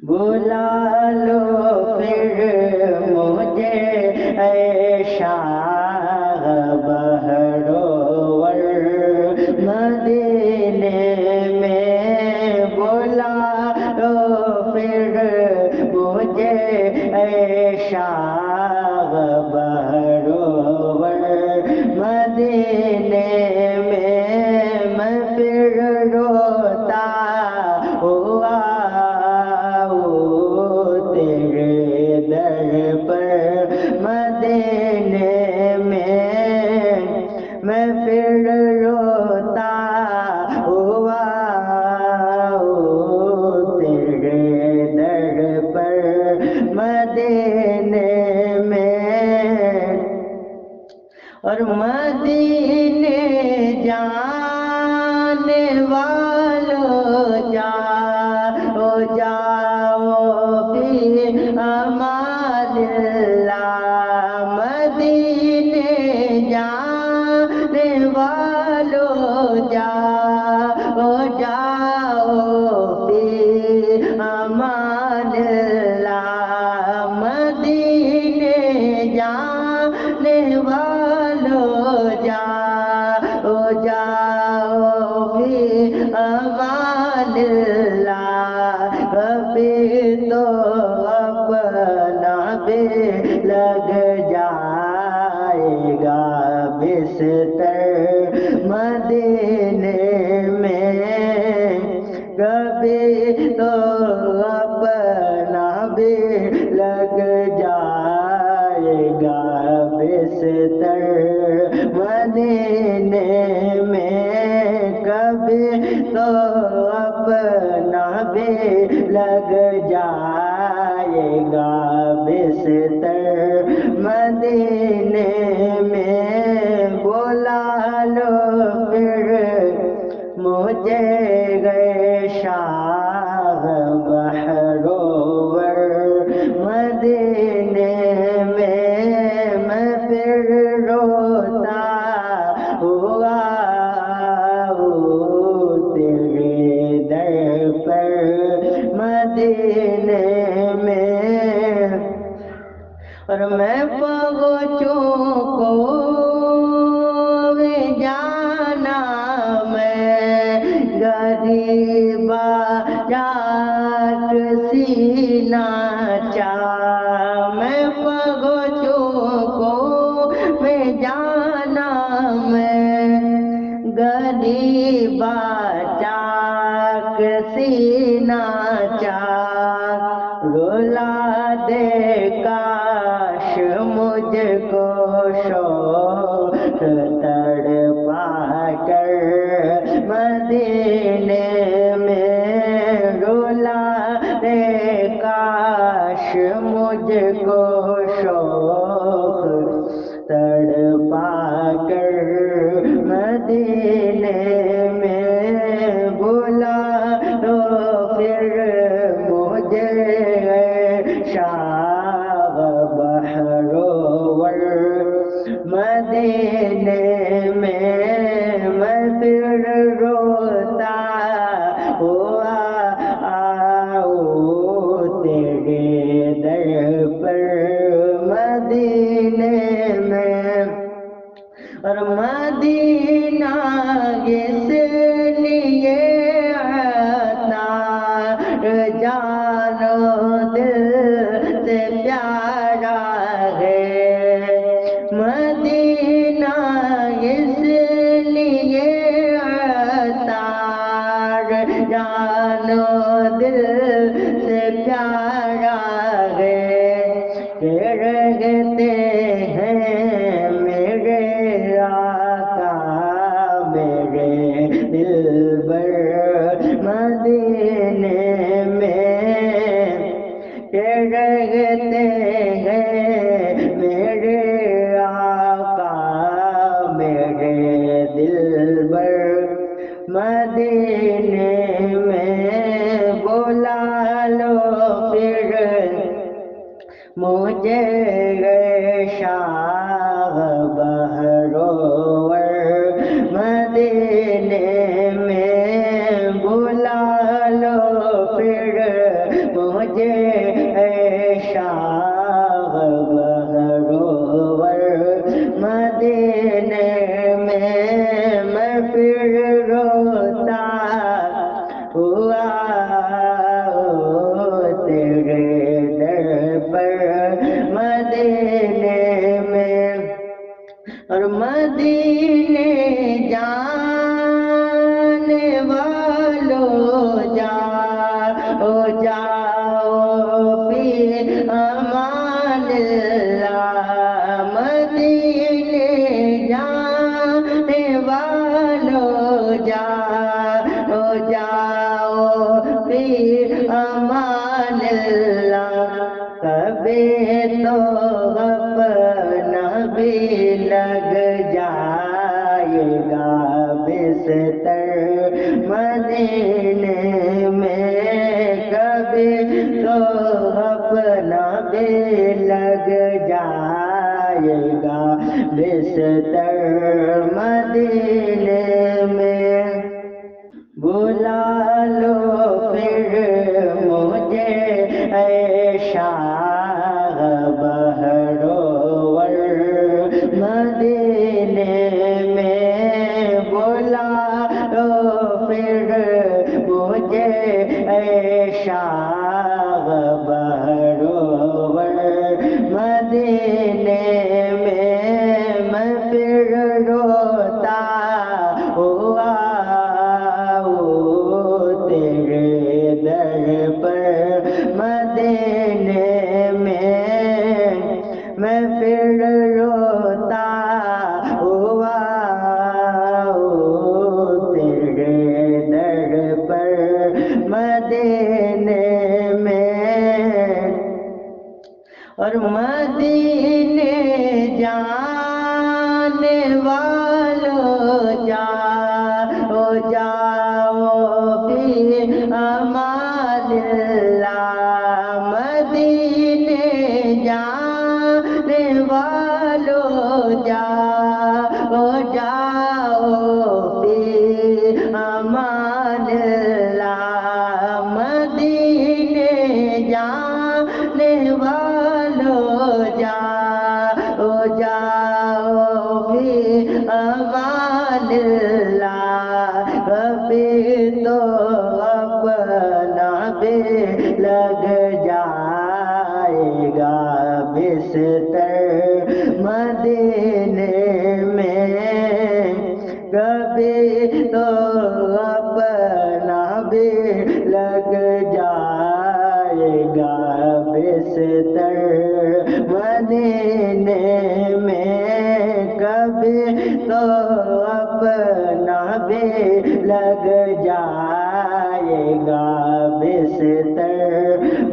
بلا لو پھر مجھے اے شاہ بہرور مدینے میں، بلا لو پھر مجھے اے شاہ بہرور مدینے میں پھر روتا ہوا تیرے در پر مدینے میں پھر روتا ہوا تیرے در پر مدینے میں، اور مدینے جانے والو جاؤ جاؤ فی امان اللہ، مدینے جانے والو جاؤ جاؤ فی امان اللہ، مدینے جانے والو جاؤ جاؤ فی امان اللہ، کبھی تو اپنا بھی لگ جائے گا بستر مدینے میں، کبھی تو اپنا بھی لگ جائے گا بستر مدینے میں، کبھی تو اپنا بھی لگ جائے گا بستر مدینے میں، بلا لو پھر مجھے گئے شاہ بہرور مدینے میں پھر روتا ہوا تیرے در پر مدینے میں، اور میں پہنچوں کو جانا میں غریبا چاک سینہ چاہ، میں پہنچوں کو جانا میں غریبا چاک سینہ چاک، رلا دے کاش مجھ کو شوق تڑپا کر مدینے میں، رلا دے کاش مجھ کو شوق تڑپا کر مدینے میں، بلا لو پھر مجھے شاہ بہرور مدینے میں پھر روتا ہوا تیرے در پر مدینے میں، اور مدینہ اس لیے جانو دل سے پیارا ہے، مدینہ اس لیے جانو دل سے پیارا ہے، کہ رہتے ہیں میرے آقا میرے دلبر مدینے میں، کہ رہتے ہیں میرے آقا میرے دلبر مدینے میں، بلا لو پھر مجھے شاہ بہرور مدینے میں، بلا لو پھر مجھے مجھے اے شاہ بہرور مدینے میں پھر روتا ہوا تیرے در پر مدینے میں، اور مدینے جانے والوں جاؤ فی امان اللہ، مدینے جانے والوں جاؤ فی امان اللہ، کبھی تو اپنا بھی لگ جائے گا بستر مدینے میں، کبھی تو اپنا بھی لگ جائے گا بستر مدینے میں، بلا لو پھر مجھے اے شاہ بہرور مدینے میں، بلا لو پھر مجھے اے شاہ بہرور مدینے میں پھر روتا ہوا تیرے در پر مدینے میں پھر روتا ہوا تیرے در پر مدینے میں، اور مدینے جانے والوں جاؤ فی امان اللہ، مدینے جانے والوں جاؤ فی امان اللہ، مدینے جانے والوں جاؤ فی امان اللہ، کبھی تو اپنا بھی لگ جائے گا بستر مدینے میں، کبھی تو اپنا بھی لگ جائے گا بستر مدینے میں، کبھی تو اپنا بھی لگ جائے گا بستر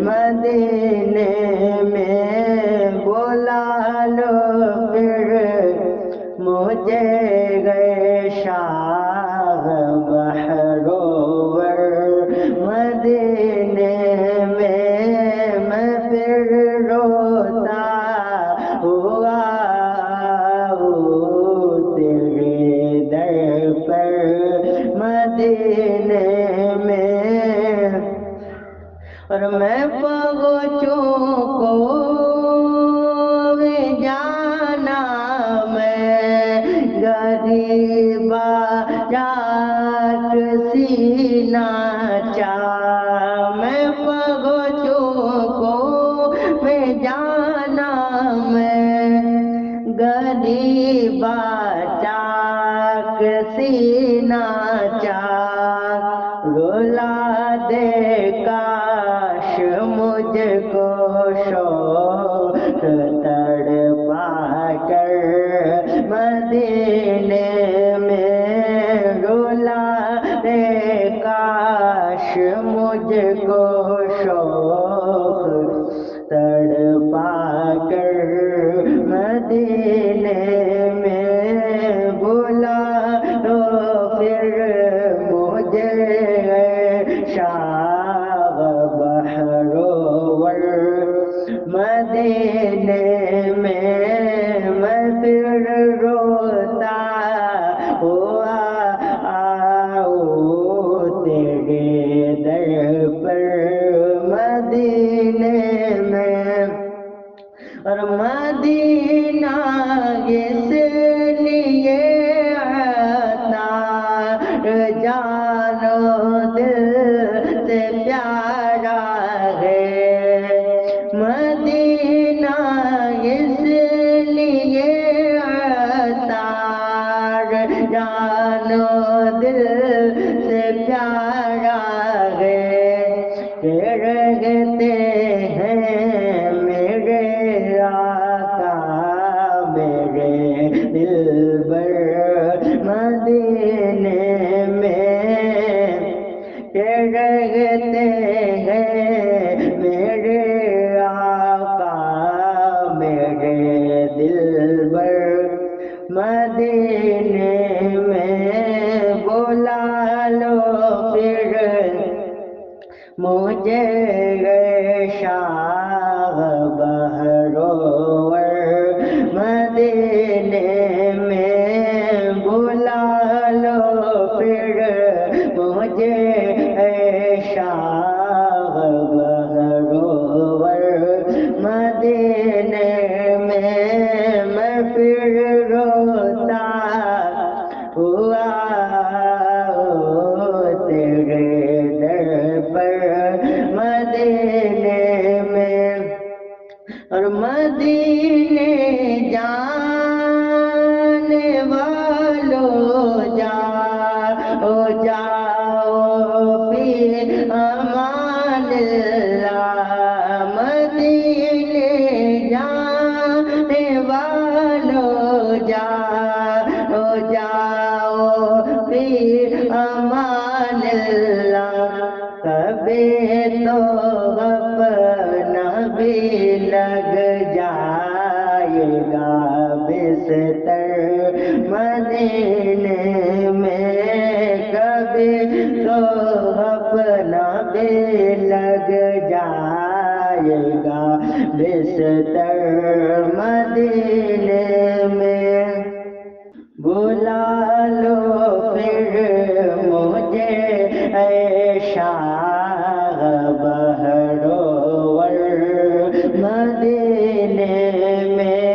مدینے میں، بلا لو پھر مجھے گئے شاہ بہرور مدینے میں پھر روتا ہوا تیرے در پر مدینے میں، اور میں پہنچوں کوے جانا میں غریبا چاک سینہ چاہ، میں پہنچوں کوے جانا میں غریبا چاک سینہ چاہ، رلا دے کاش مجھ کو شوق تڑپا کر مدینے میں، رلا دے کاش مجھ کو شوق تڑپا کر مدینے میں، بلا لو پھر مجھے شاہ بہرور مدینے میں پھر روتا ہوا تیرے در پر ہیں میرے آقا میرے دلبر مدینے میں، رہتے ہیں میرے آقا میرے دلبر مدینے میں، بلا لو پھر مجھے شاہ بہرور مدینے میں، بلا لو پھر مجھے شاہ بہرور مدینے میں پھر روتا ہوا تیرے در پر مدینے میں، اور مدینے جانے والوں جاؤ جاؤ فی امان اللہ، مدینے جانے والوں جاؤ جاؤ فی امان اللہ، کبھی تو اپنا بھی لگ جائے گا بستر مدینے میں، کبھی تو اپنا بھی لگ جائے گا بستر مدینے میں، بلا لو پھر مجھے اے شاہ بہرور مدینے میں،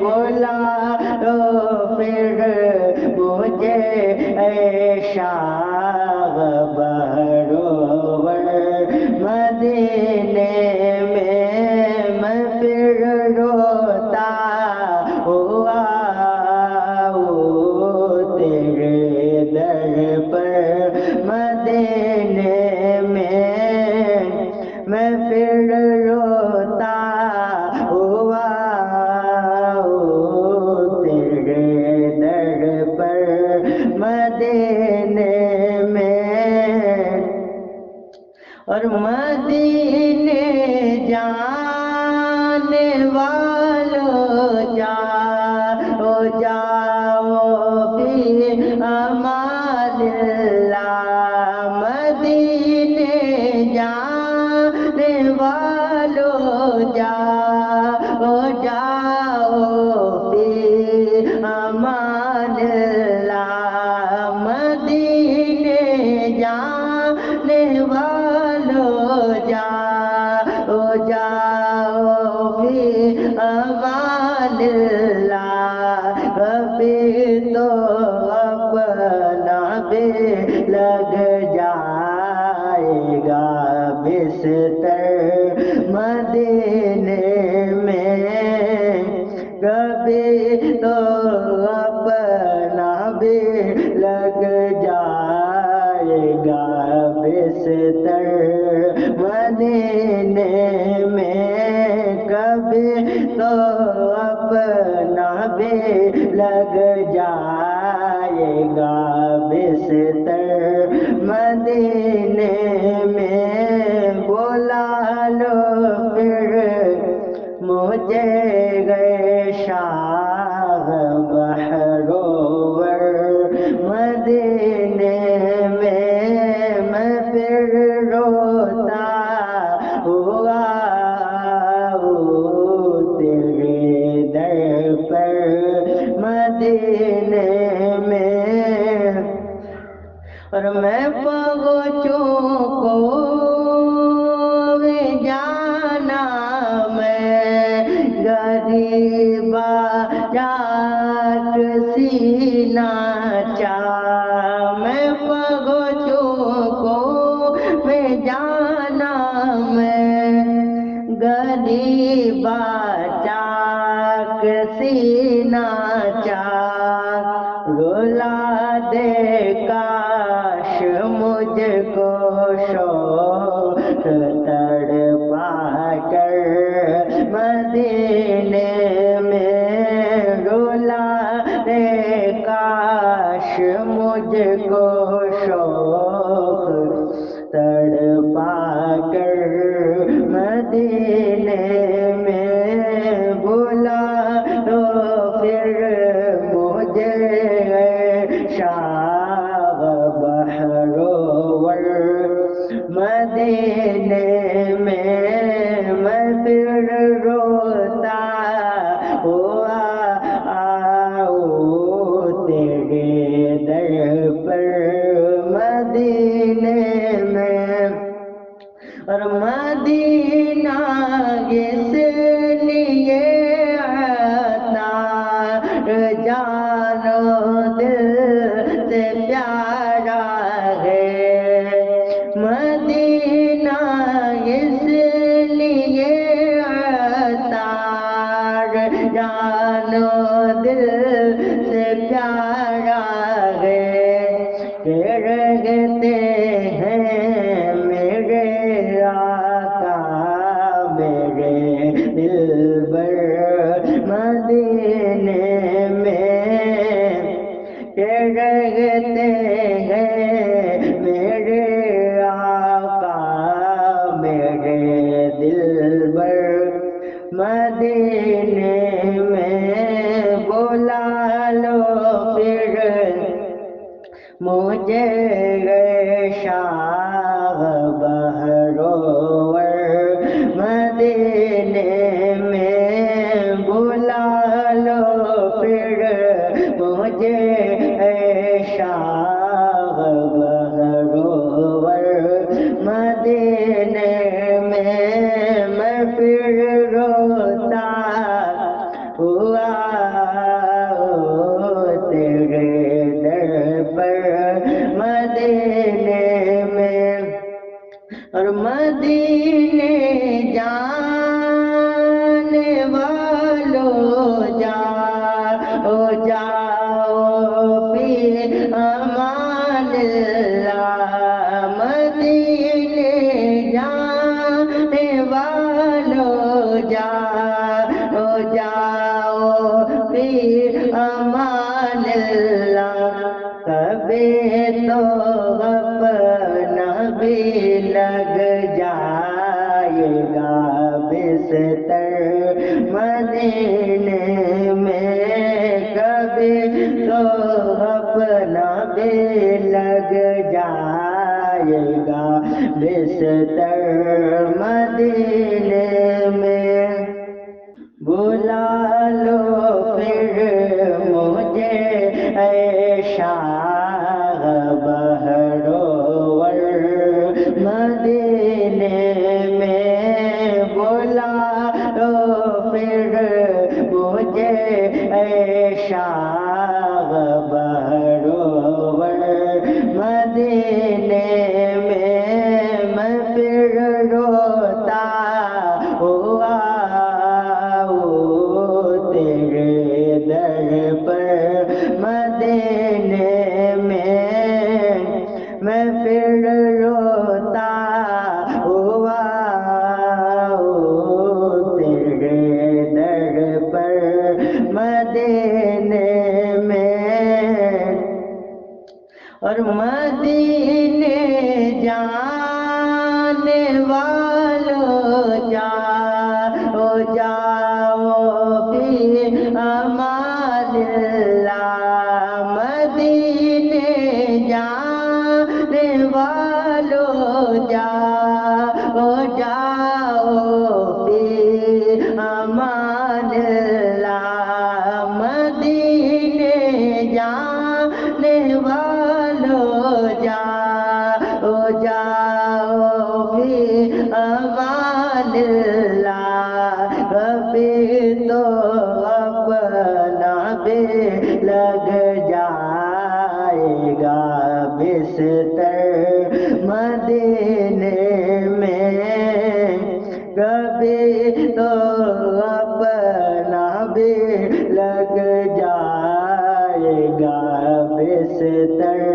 بلا لو پھر مجھے اے شاہ بہرور مدینے میں پھر روتا ہوا تیرے در پر مدینے میں پھر روتا ہوا تیرے در پر مدینے میں، اور مدینے جانے والوں جاؤ جاؤ فی امان اللہ، مدینے جانے والوں جاؤ جاؤ فی امان اللہ، مدینے جانے والوں جاؤ جاؤ فی امان اللہ، کبھی تو اپنا بھی لگ جائے گا بستر مدینے میں، کبھی تو اپنا بھی لگ جائے گا بستر مدینے میں، کبھی تو اپنا بھی لگ جائے گا بستر مدینے میں، بلا لو پھر مجھے شاہ بہرور مدینے میں پھر روتا ہوا تیرے در پر مدینے میں، اور میں پہنچوں کو جانا میں غریبا جاک سینہ چاہ، میں پہنچوں کو جانا میں غریبا جاک سینہ چاہ، رلا دے کاش مجھ کو شوق تڑ مدینے میں بلا لو پھر مجھے شاغ بحرور مدینے میں پھر روتا ہوا آؤ تیرے در پر مدینے میں اور مدینہ اس لیے عطا جانو دل سے پیارا ہے مدینہ اس لیے عطا جانو دل سے پیارا ہے کہ رہتے ہیں میرے آقا میرے دلبر مدینے میں کہ رہتے ہیں میرے آقا میرے دلبر مدینے میں بلا لو پھر مجھے شاغ بحرور مدینے میں بلا لو پھر مجھے شاغ بحرور مدینے میں پھر روتا ہوا تیرے در پر مدینے میں اور مدینے جانے والو جاؤ جاؤ فی امان اللہ مدینے جانے والو جاؤ جاؤ فی امان اللہ کبھی تو اپنا بھی لگ جائے گا بستر مدینے میں کبھی تو اپنا بھی لگ جائے گا بستر مدینے میں بلا لو پھر مجھے اے شاغ بحرور مدینے میں بلا لو پھر مجھے اے شاغ بحرور مدینے میں پھر روتا ہوا تیرے در پر مدینے میں پھر روتا ہوا تیرے در پر مدینے میں اور مدینے جانے والو جاؤ جاؤ فی امان اللہ مدینے جانے والو جاؤ جاؤ فی امان اللہ مدینے جانے والو جاؤ جاؤ فی امان اللہ کبھی تو اپنا بھی لگ جائے گا بستر مدینے میں کبھی تو اپنا بھی لگ جائے گا بستر